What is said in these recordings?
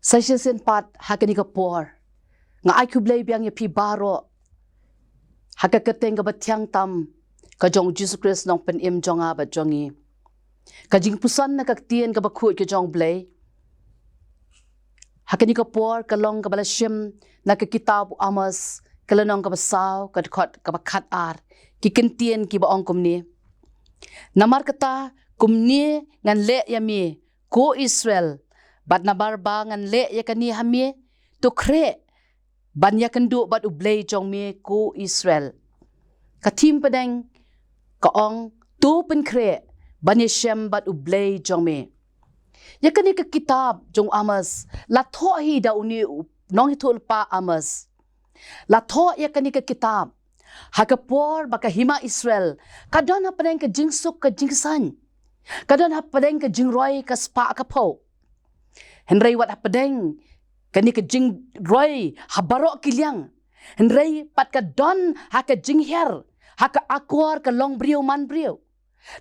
Session sen pat hakani ka por. Nga ai ku blei biang ye pi baro. Haka kyrteng ka batyang tam ka jong Jesus Christ nong pen im jonga ba jongi. Ka jingpuson na Ka Ktien ka bakut ka jong Blei. Hakani ka por ka long ka bala Shem na ka kitab Amos ka lanong ka basaw ka khot ka bakat ar ki Kentien ki ba ong kumni. Namar kata kumni ngan le yami ko Israel bat nabarba ngan le yakani hami to kre ban yakandu bat U Blei jong mi ko Israel. Ka tim padeng ka ong tu Pynkhreh ban Shem bat U Blei jong mi. Yakani ka kitab jong Amos la tho hi da uni nong hitul pa Amos. La tho yakani ka kitab hakapor baka hima Israel kadon ha padeng ka jingsuk ka jingsan. Kadon ha padeng ka jingroi ka spa ka po. Henry wat ha padeng kani ka jing roy habaro kiliang. Henry pat ka don ha ka jingher ha ka akwar ka long brio man brio.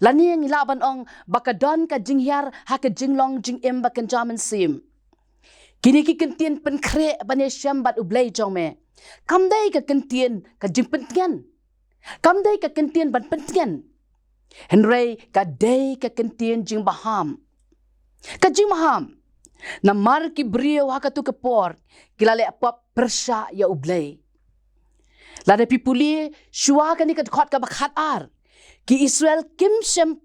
Lani yang ilaban ong baka don ka jingher ha ka jinglong jingem baka jaman sim. Kini ki Kentien Pynkhreh ban Shem bat U Blei jong me. Kamdai ka Kentien ka jingpentien. Kamdai ka Kentien ban pentien. Henry ka day ka Kentien jing baham. Ka jing baham. Na mar ki brio ha ka tu ka por kilale apa persya ya U Blei. Lada pipuli shua ka ni ka khot ka bakhat ar. Ki Israel kim Shem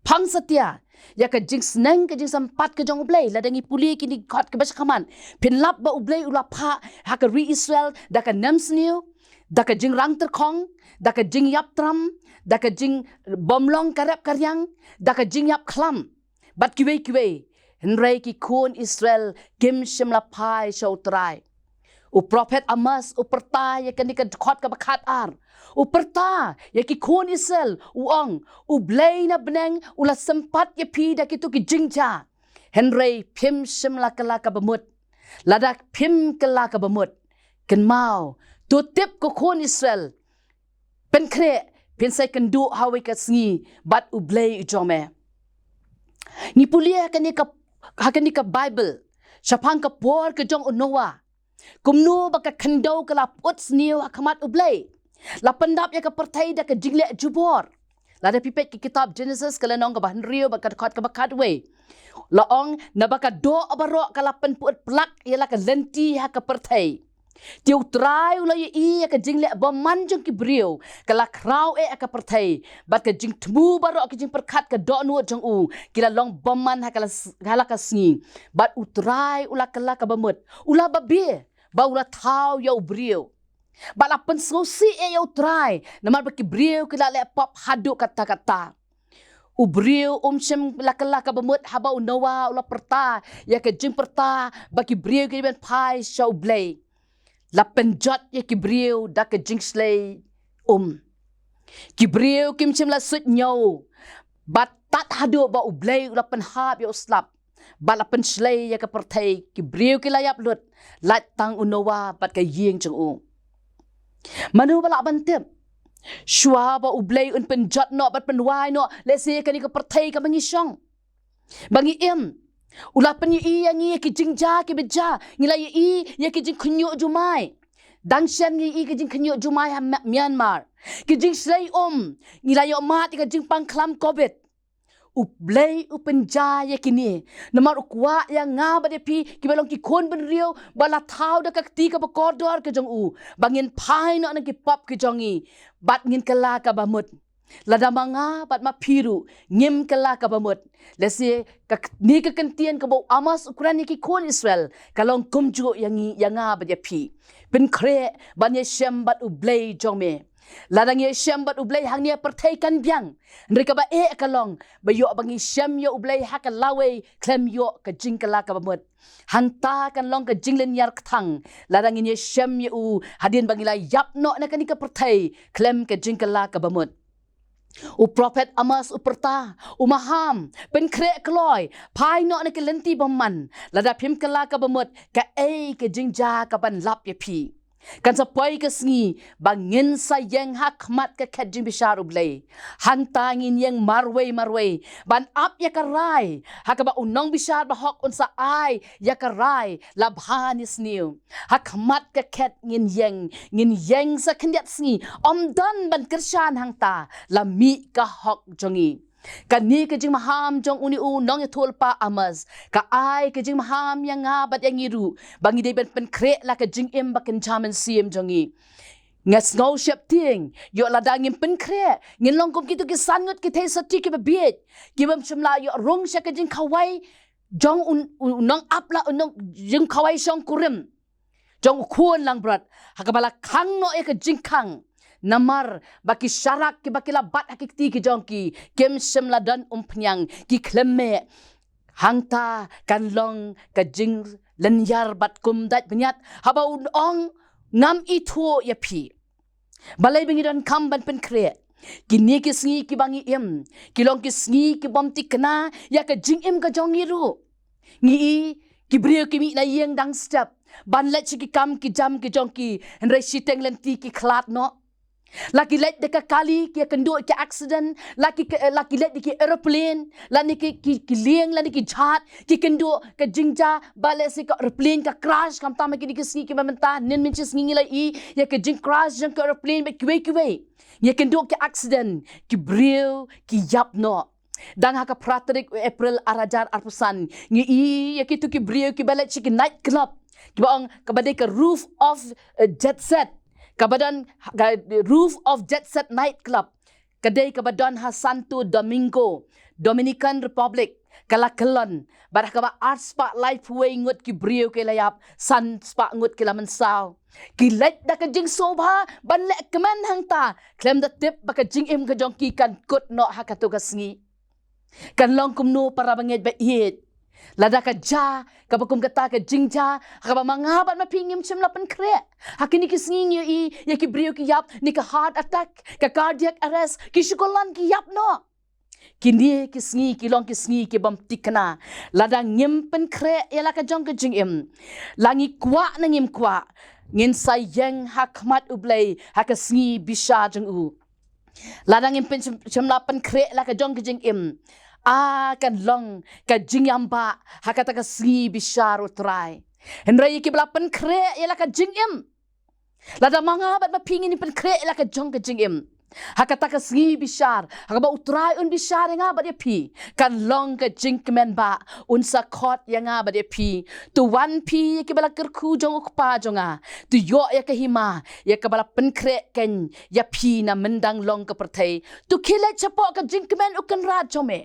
Pynkhreh ya ka jing sneng ka jing sampat ka jong U Blei la dangi puli ki ni khot ka basakaman pinlap ba U Blei ula pha ha ka ri Israel da ka namsniu da ka jing rang terkong da ka jing yap tram da ka jing bomlong karap karyang da ka jing yap klam bat kiwe henrei ki kun Israel kim Shem la pai shau trai u prophet Amos u perta ya ka ni ka khot ka bakhat ar u perta ya ki kun Israel u ong U Blei na beneng ula sempat ya pi da kitu ki jingja henrei pim Shem la kala ka bamut ladak pim kala ka bamut ken mau tu tip ko kun Israel Pynkhreh pinsai kendu hawi ka sngi bat U Blei jome ni pulia ka ni ka Bible syapang ka por ka jong Noah kumnu baka kandau ka lapot sniu akamat U Blei la pendap ya ka pertai da ka jingle jubor la da pipet ki kitab Genesis kala nong ka bahan rio baka khot ka bakat we la ong na baka do abaro ka lapen puat plak ya la ka lenti ha ka pertai tiu trai ula i ka jingle boman jong ki brio kala krau ka pertai bat ka jing tmu baro ka jing perkat ka do nu jong u kila long boman ha kala ka sngi bat utrai ula kala ka bamut ula babe ba ula thau ya brio bala pensosi ya utrai namar baki brio kila le pop hadu kata-kata U brio Shem la kala ka bamut haba Noah ula perta ya ka jing perta baki brio ki ben pai shau Blei la penjot ya ki brio da ka jing slay ki brio kim Shem la sut nyau bat tat hadu ba U Blei ula penhab ya uslap bala pen slay ya ka pertai ki brio ki layap lut lat tang Noah bat ka ying jong u manu bala bantip shua ba U Blei un penjot no bat penwai no lese ka ni ka pertai ka bangi syong bangi im ula pen yi yang yi ki jingja ki beja ngila yi ya ki jing khunyo jumai dangshan yi ki jing khunyo jumai ha Myanmar ki jing slay ngila yo mat ka jing pangklam covid U Blei u penja ya kini namar ukwa yang nga ba de pi ki balong ki kon ben rio bala thau da ka ti ka kodor ka jong u bangin pai no na ki pop ki jongi bat ngin kala ka bamut lada manga bat ma piru ngim kala ka bamut lesi ka ni ka Kentien ka bo Amos ukuran ki kon Israel kalong kumju yang nga ba de pi Pynkhreh ban Shem bat U Blei jong me ladang Shem bat U Blei hang nia pertai kan biang ndrika ba kalong ba yo bangi Shem yo U Blei ha ka lawe klem yo ka jing kala ka bamut hanta kan long ka jinglen yar thang ladang Shem yo hadin bangi la yap no na kan ka pertai klem ka jing kala ka bamut U prophet Amos u perta u maham Pynkhreh kloi pai no na ka lenti baman lada pim kala ka bamut ka ka jingja ka ban lap ya pi Kan sapai ke sengi bangin sayang hakmat ke kajing bishar U Blei hang tangin yang marway ban ap ya karai hakaba unong bishar bahok unsa ai ya karai labhanis new hakmat ke ket ngin yang sa kendiat sengi dan ban kershan hang ta lami ka hok jongi Kani kejing maham jong uni nong ya tolpa Amos ka ai kejing maham yang ngabat yang iru bangi dei ben Pynkhreh la kejing em baken chamen siem jongi ngas ngau shep ting yo ladangin Pynkhreh ngin long kom kitu ki sangut ki thei sati ki babiet ki bam chumla yo rong sha kejing khawai jong nong apla nong jing khawai shong kurim jong kuon lang brat hakabala khang no e kejing khang namar baki syarak ki baki labat hakikti ki jongki kem Shem ladan penyang ki kleme hangta kan long ka jing lenyar bat kum dat penyat haba ong ngam itu ya pi balai bengi dan kam ban Pynkhreh kini ki sngi ki bangi em ki long ki sngi ki bom ti kena ya ka jing em ka jongi ru ngi ki brio ki mi na yeng dang step ban let ki kam ki jam ki jongki ndrai siteng lenti ki klat no laki let deka kali ki kendo ki accident laki let ki aeroplane lani ki lieng lani ki jhat ki kendo ka jingja bale se ka aeroplane ka crash kam tama ki sngi ki mamenta nin min chis ngi la I ya ka jing crash jang ka aeroplane be kiwe ya kendo ki accident ki brio ki yap no dan haka praterik April arajar arpusan ngi ya ki tu ki brio ki bale ki night club ki baong ka bade ka roof of jet set kabadan roof of jet set night club kadai kabadan ha Santo Domingo Dominican Republic kalakelon badah kaba art spa life way ngut ki brio ke layap san spa ngut ki laman saw ki let da ka jing sobha ban le keman hang ta klem da tip ba ka jing em ka jong ki kan kut no ha ka to ka sngi kan long kum no para banget ba yet lada ka ja ka bakum kata ka jingja ka ba mangabat mapingim Shem la Pynkhreh hakini ki sngi ya ki brio ki yap ni ka heart attack ka cardiac arrest ki shukolan ki yap no kini ki sngi ki long ki sngi ki bam tikna lada ngim Pynkhreh ya la ka jong ka jingim langi kwa na ngim kwa ngin sayang hakmat U Blei haka sngi bisha jeng u lada ngim Shem la Pynkhreh la ka jong ka jingim kan long ka jingiamba hakata ka sngi bishar utrai henrai ki bla Pynkhreh ela ka jingim lada mangabat mapingin ni Pynkhreh ela ka jong ka jingim hakata ka sngi bishar hakaba utrai un bishar nga ba de pi kan long ka jingmen ba unsa khot yanga ba de pi tu wan pi ki bala kyrkhu jong ukpa jonga tu yo ya ka hima ya ka bala Pynkhreh ken ya pi na mendang long ka perthai tu khile chapo ka jingmen ukan ra jome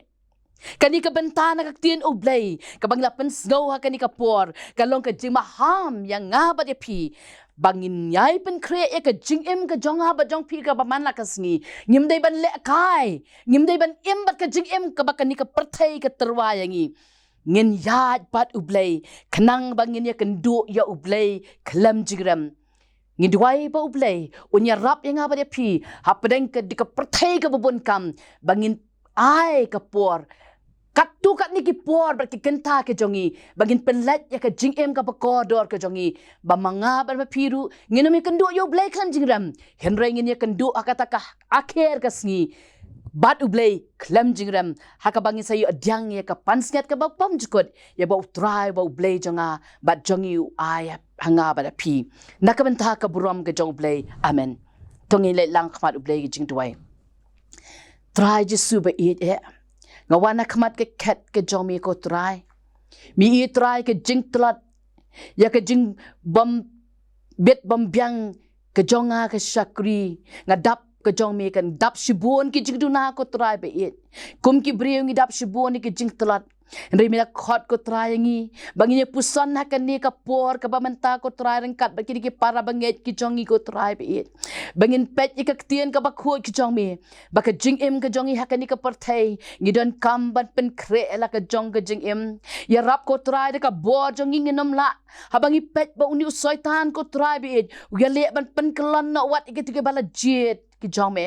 kani ka bynta na Ka Ktien U Blei ka bangla pensnow ha kani ka por kalong ka jing maham yang ngabat ya pi bangin nyai Pynkhreh ka jing em ka jong ha ba jong pi ka ba man la ka sngi ngim dei ban le kai ngim dei ban em bat ka jing em ka ba kani ka perthai ka terwa yangi ngin yat bat U Blei kenang bangin ya kendo ya U Blei klam jigram ngidwai ba U Blei unya rap yang ngabat ya pi ha pedeng ka di ka perthai ka bubun kam bangin ai ka por katu kat ni ki por ber ki kenta ke jongi bagin pelat ya ka jing em ka pakodor ke jongi ba manga ber piru ngino mi kendu yo Blei klan jingram henre ngin ya kendu akata ka akhir ka sngi bat U Blei klam jingram haka bangin sayu adyang ya ka pansngat ka bapam jukot ya ba utrai ba U Blei jonga bat jongi u aya hanga ba pi nakabenta ka buram ke jong Blei amen tongi le lang khmat U Blei ki jingduwai try jisu ba it ngawana khmat ke ket ke jomi ko try mi try ke jing tlat ya ke jing bom bet bom byang ke jonga ke shakri ngadap ke jong mi kan dap shibun ki jing duna ko try be it kum ki brio ngi dap shibun ki jing tlat Ndri mina khot ko try ngi banginya pusan hakan ni ka por ka bamenta ko try rengkat baki ki para banget ki jongi ko try be it bangin pet Ka Ktien ka bakho ki jong mi baka jing em ka jongi hakan ni ka perthai ngidon kam ban Pynkhreh la ka jong ka jing em ya rap ko try de ka bor jongi nginom la habangi pet ba uni soitan ko try be it ya le ban penkelan na wat ki bala jet ki jome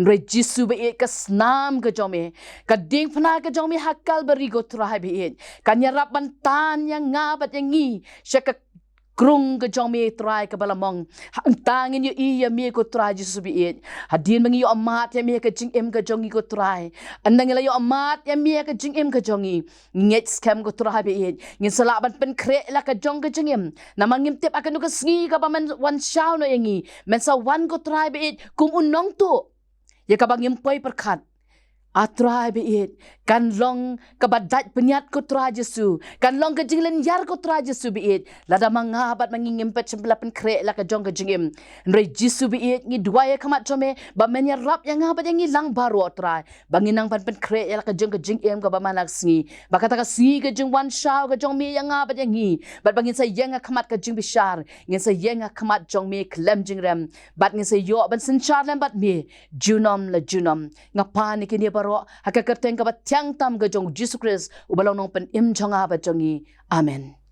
ndre jisu be ka snam ka jome ka ding phna ka jome hakal bari go try be it kan yarap ban tan yang ngabat yang ngi shaka krung ke jong me try ke balamong tangin yo iya me ko try Jesus biit hadin mangi yo amat ya me ke jing em ke jongi ko try andang la yo amat ya me ke jing em ke jongi nget scam ko try biit ngin sala ban Pynkhreh la ke jong ke jing em namangim tip akan ko sngi ka ba man wan shaw no yangi men sa wan ko try biit kum unong tu ya ka bangim poi perkat atrai biit kan long kebadat penyat ko tra Jesu kan long ke jinglen yar ko tra Jesu biit lada mangabat mangingim pet sembela Pynkhreh la ke jong ke jingim nrei Jesu biit ngi duaya kamat jome ba menya rap yang ngabat yang lang baru atrai banginang pan Pynkhreh la ke jingim ka ba manak sngi ba kata ka sngi ke jing wan shaw ke jong me yang ngabat yang ngi bat bangin sa yang kamat ke jing bishar ngin sa yang kamat jong me klem jingrem bat ngin sa yo ban sin char lem bat me junom la junom ngapa ni kini haka kyrteng ka ba tiang tam ga jong Jesus Christ ubalong nong pen im jonga ba jongi amen.